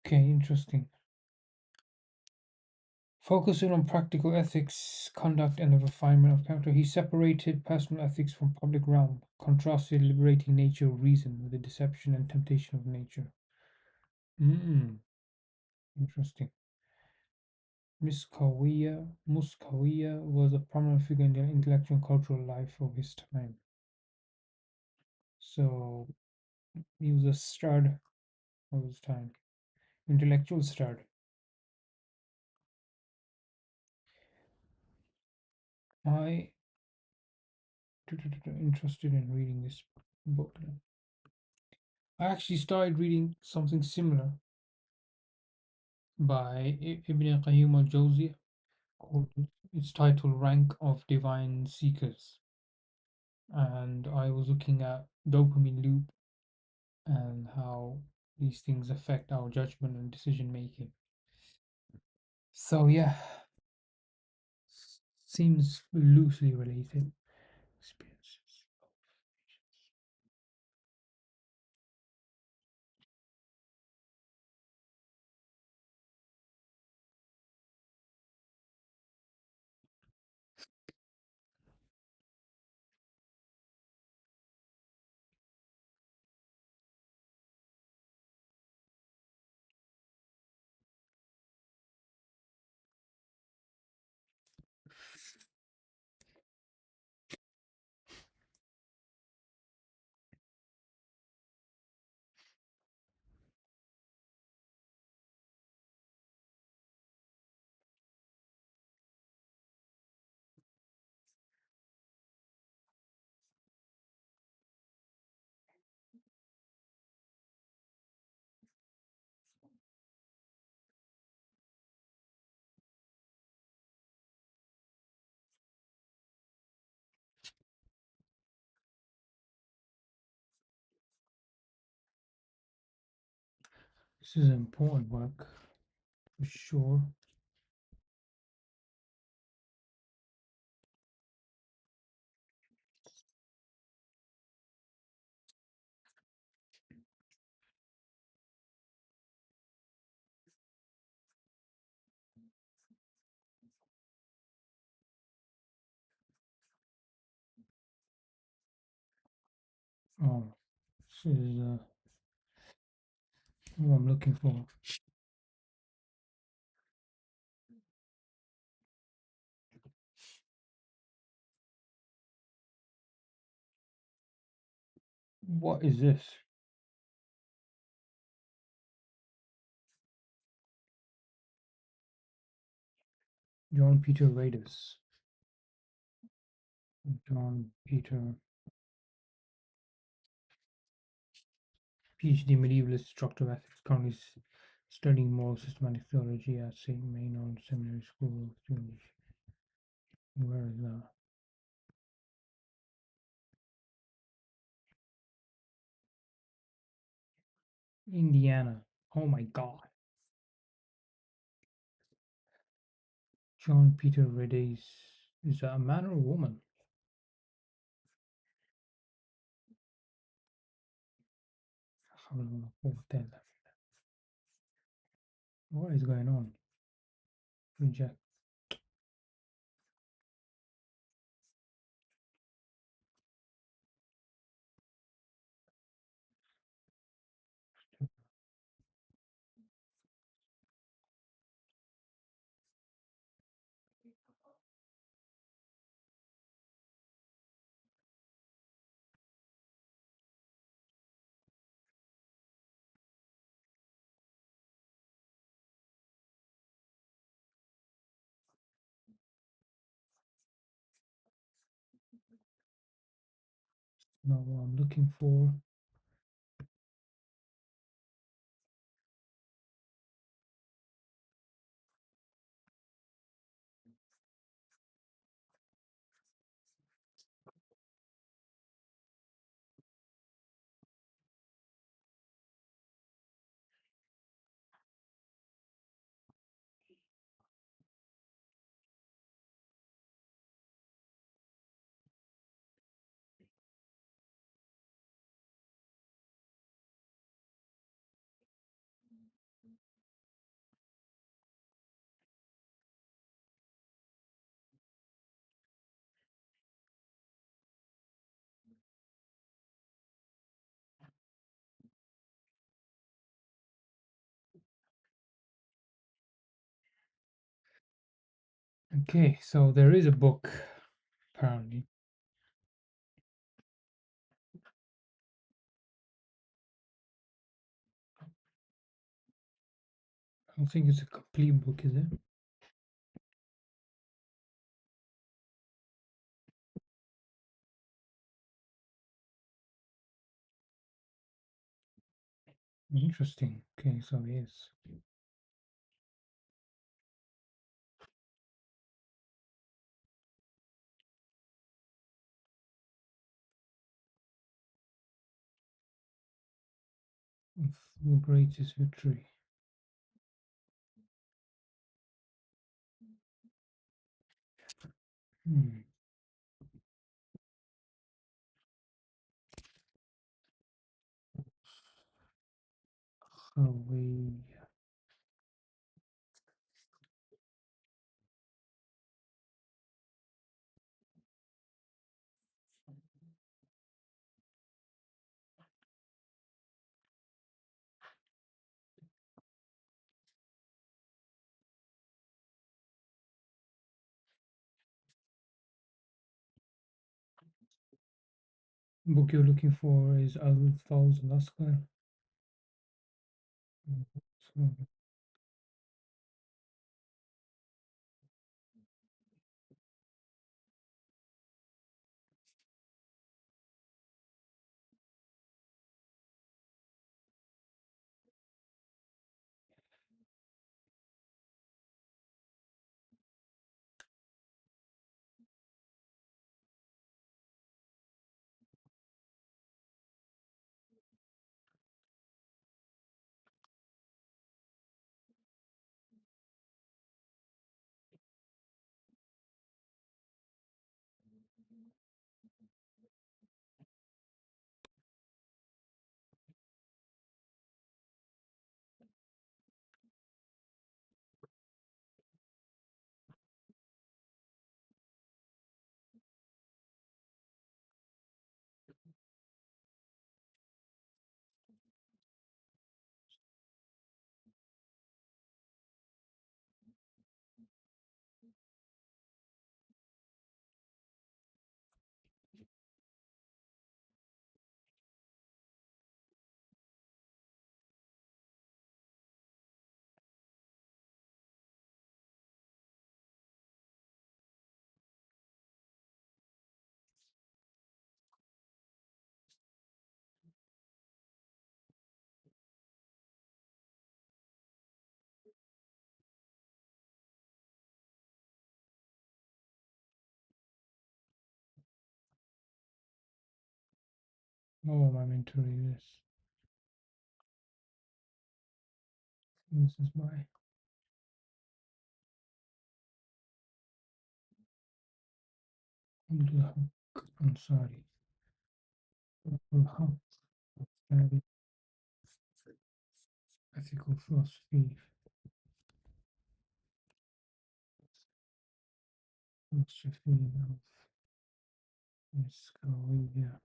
Okay, interesting. Focusing on practical ethics, conduct, and the refinement of character, he separated personal ethics from public realm, contrasted liberating nature of reason with the deception and temptation of nature. Interesting. Muskawiya was a prominent figure in the intellectual and cultural life of his time. So he was a stud of his time, intellectual stud. I interested in reading this book. I actually started reading something similar by Ibn Qayyim al-Jawziyah called its title Rank of Divine Seekers, and I was looking at dopamine loop and how these things affect our judgment and decision making. So yeah, seems loosely related experiences. This is important work for sure. Oh, this is what I'm looking for. What is this? John Peter Radis. John Peter, PhD medievalist structural ethics, currently studying moral systematic theology at St. Maynard Seminary School of Theology. Where is that? Indiana. Oh my God. John Peter Radis. Is that a man or a woman? What is going on? Reject. Not what I'm looking for. Okay, so there is a book, apparently. I don't think it's a complete book, is it? Interesting. Okay, so yes. the greatest victory. Hmm. Away. Book you're looking for is Al-Fawz al-Asghar. So, oh, I'm meant to read this. This is by Abdul Haq Ansari. Abdul Haq Ansari, ethical philosophy of Miscalia.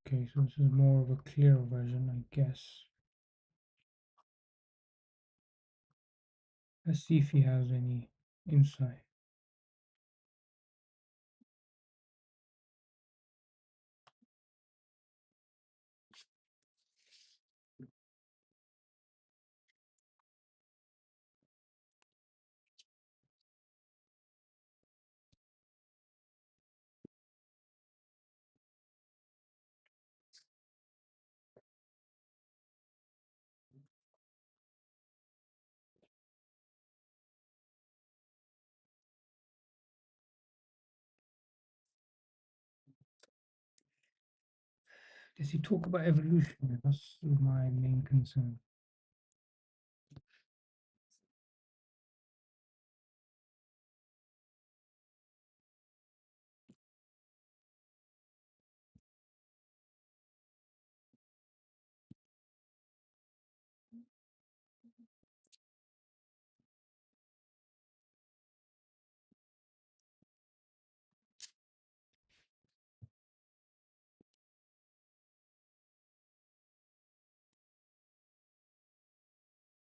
Okay, so this is more of a clear version, I guess. Let's see if he has any insight. Does he talk about evolution? That's my main concern.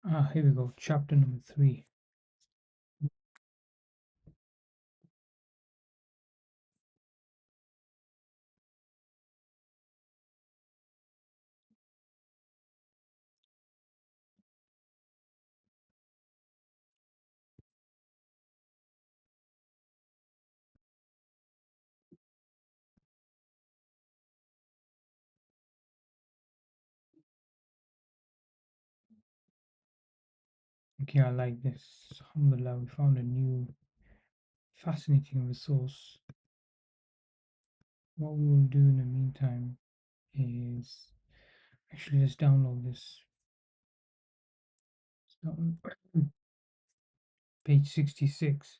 Ah, here we go. Chapter number 3. Okay, I like this. Alhamdulillah, we found a new fascinating resource. What we will do in the meantime is actually let's download this. It's not on page 66.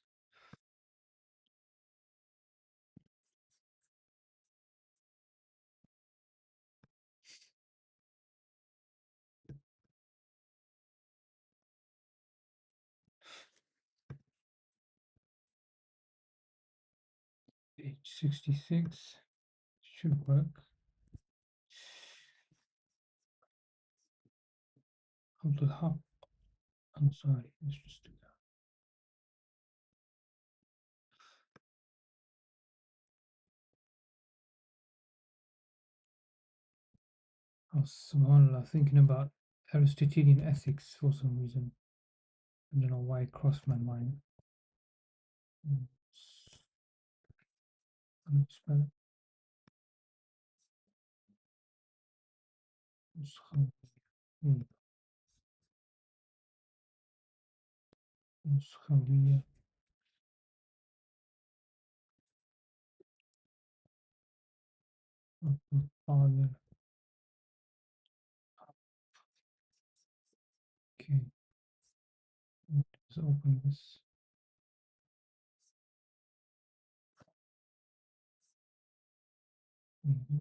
Page 66 should work. Abdul Haq. I'm sorry, let's just do that. I was subhanAllah thinking about Aristotelian ethics for some reason. I don't know why it crossed my mind. How do you spell it? Nuskhawiyya. Father. Okay, let's open this. Mhm.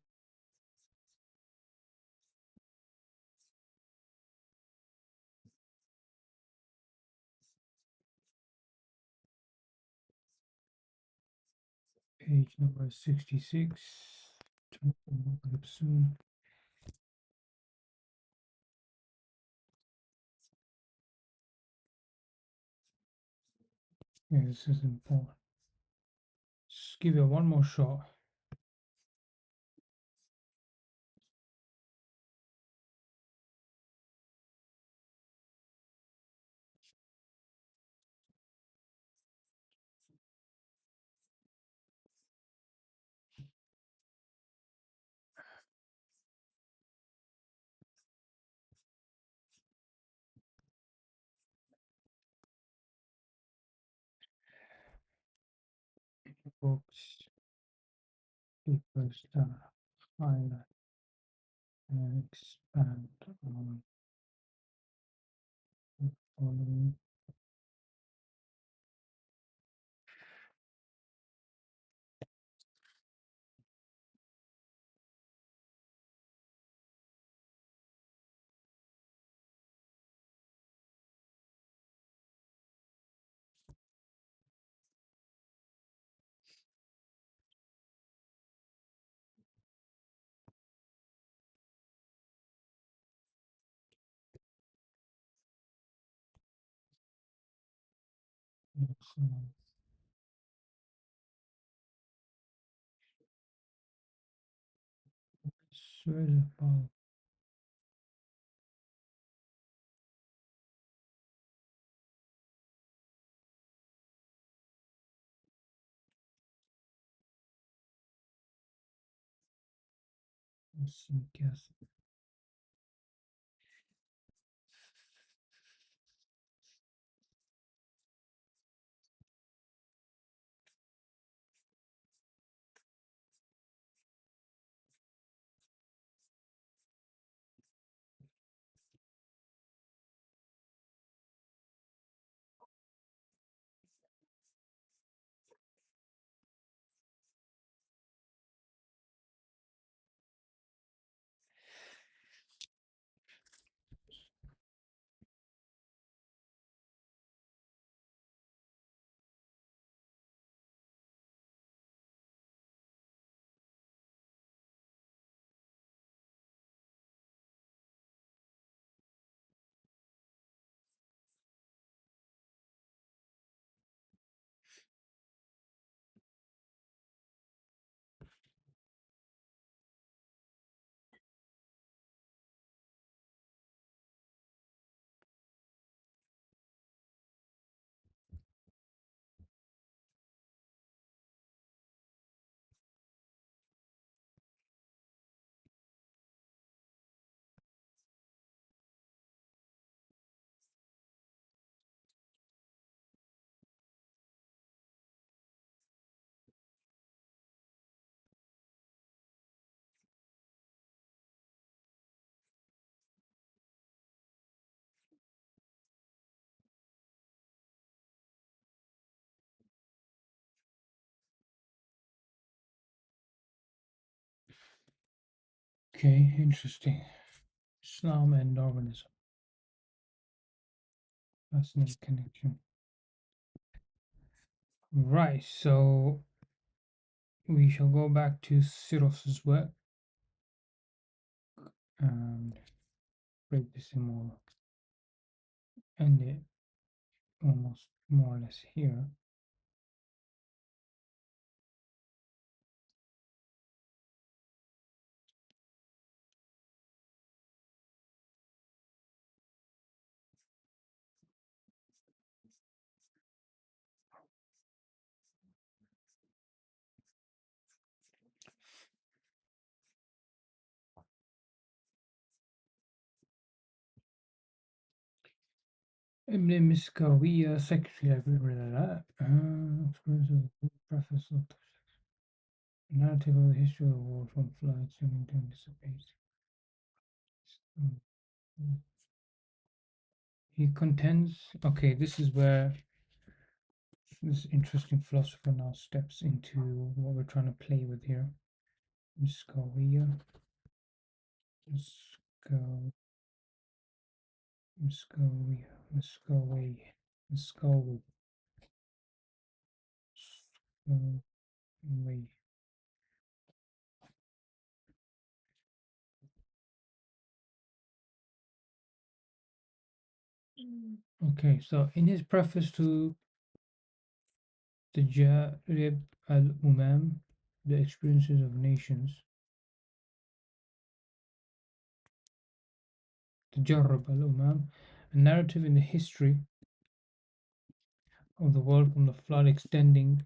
Page number 66. Open it up soon. Yeah, this is important. Just give it one more shot. Books, papers, highlight, and expand on the following. Swear about guess. Okay, interesting. Islam and Darwinism. Fascinating connection. Right, so we shall go back to Siros's work and break this in more, end it almost more or less here. Ibn Miskawiya, secretary, I've read that. Preface of narrative of the history of the world from floods and into dissipates. He contends, okay, this is where this interesting philosopher now steps into what we're trying to play with here. Miskawiya, Miskawiya, Miskawiya, Miskawiya, Miskawiya, Miskawiya. Okay, so in his preface to the Jarib al-Umam, the experiences of nations, the Jarib al-Umam, a narrative in the history of the world from the flood extending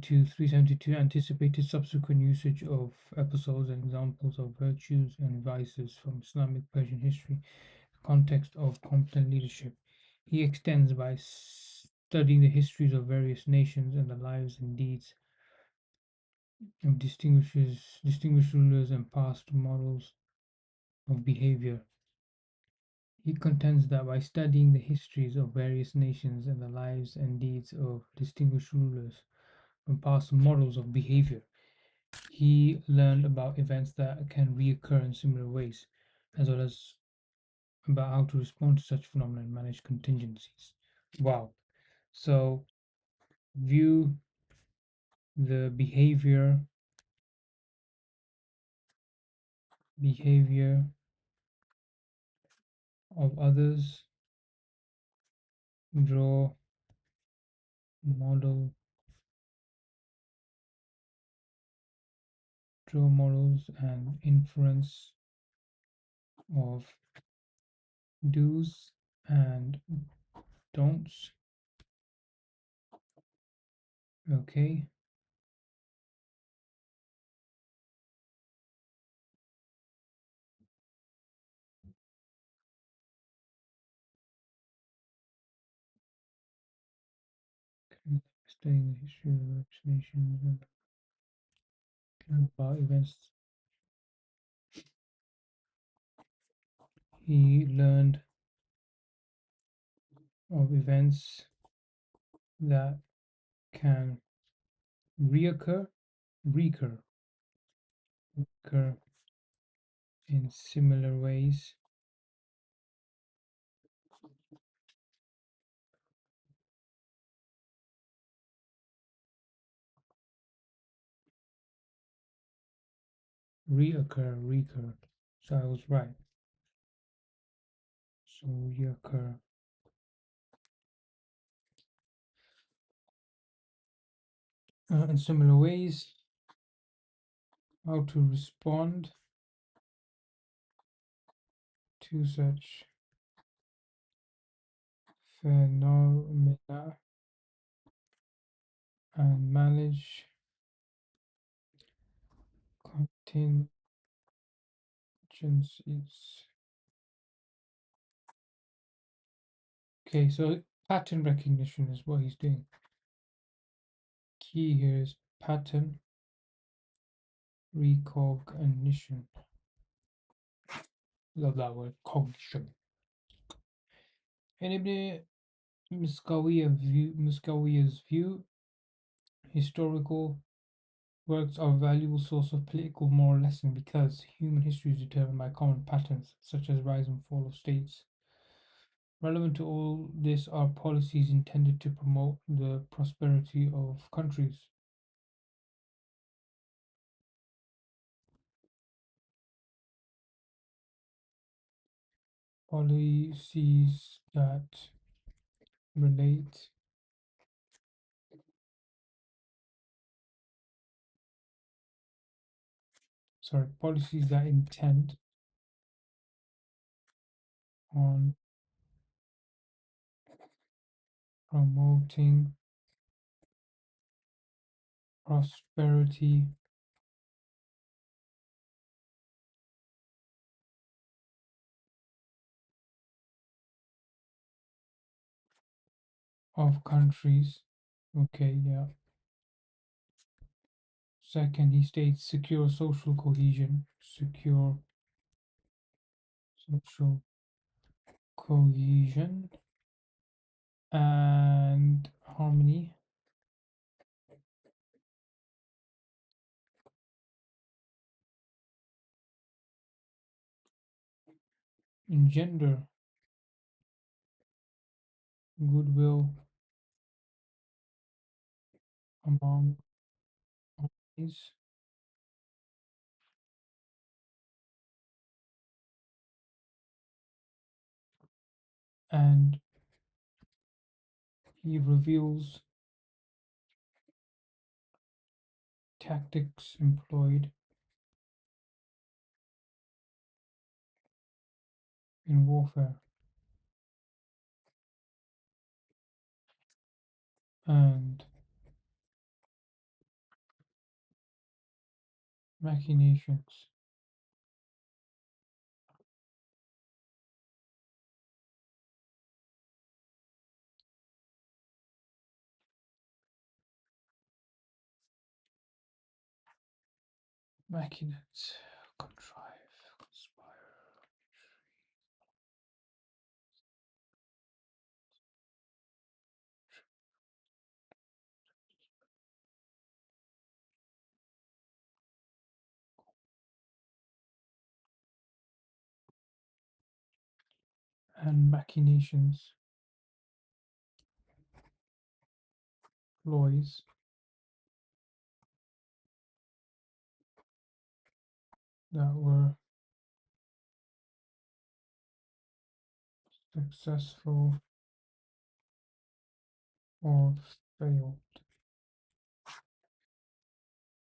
to 372, anticipated subsequent usage of episodes and examples of virtues and vices from Islamic Persian history, the context of competent leadership. He extends by studying the histories of various nations and the lives and deeds of distinguished rulers and past models of behavior. He contends that by studying the histories of various nations and the lives and deeds of distinguished rulers and past models of behavior, he learned about events that can reoccur in similar ways, as well as about how to respond to such phenomena and manage contingencies. Wow. So view the behavior of others, draw model draw models and inference of do's and don'ts. Okay. Studying the history of vaccinations and learn about events. He learned of events that can reoccur, recur, recur in similar ways. Reoccur, recur. So I was right. So reoccur. In similar ways, how to respond to such phenomena and manage contingencies. Okay, so pattern recognition is what he's doing. Key here is pattern recognition. Love that word, cognition. And Ibn Miskawiya's view, historical Works are a valuable source of political moral lesson because human history is determined by common patterns, such as rise and fall of states. Relevant to all this are policies intended to promote the prosperity of countries. Policies that relate, policies that intend on promoting prosperity of countries. Okay, yeah. Second, he states secure social cohesion, secure social cohesion and harmony, engender goodwill among armies, and he reveals tactics employed in warfare and machinations. Machinate, contrive, conspire, and machinations, ploys that were successful or failed.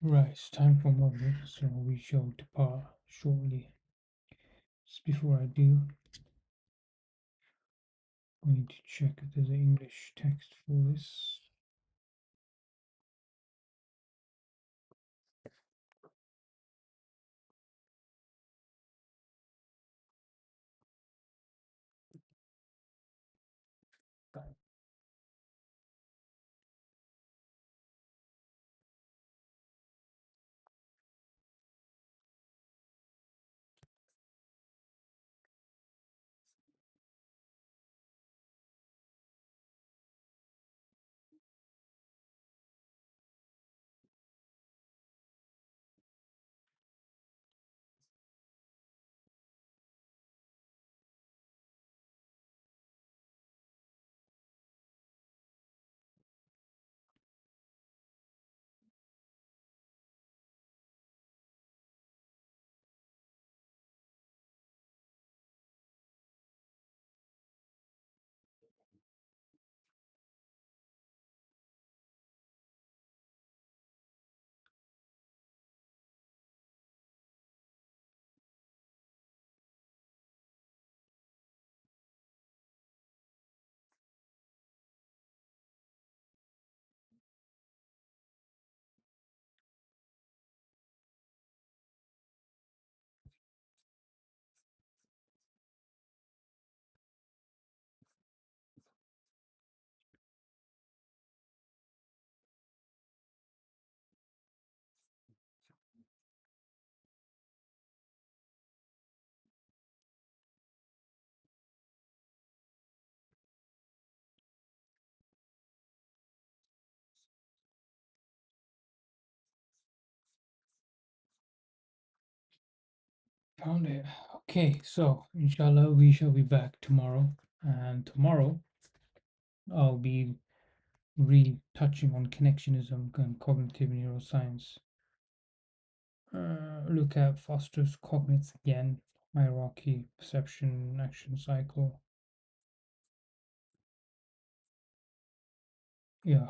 Right, it's time for moment, so we shall depart shortly. Just before I do, I'm going to check if there's an English text for this. Found it. Okay, so inshallah we shall be back tomorrow, and tomorrow I'll be retouching on connectionism and cognitive neuroscience. Look at Foster's cognates again, hierarchy, perception, action cycle. Yeah,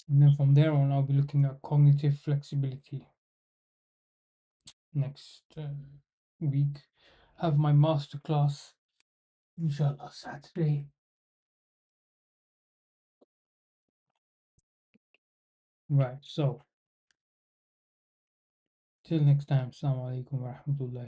and then from there on, I'll be looking at cognitive flexibility next week. Have my masterclass, inshallah, Saturday. Right, so till next time, Assalamu alaikum wa rahmatullahi.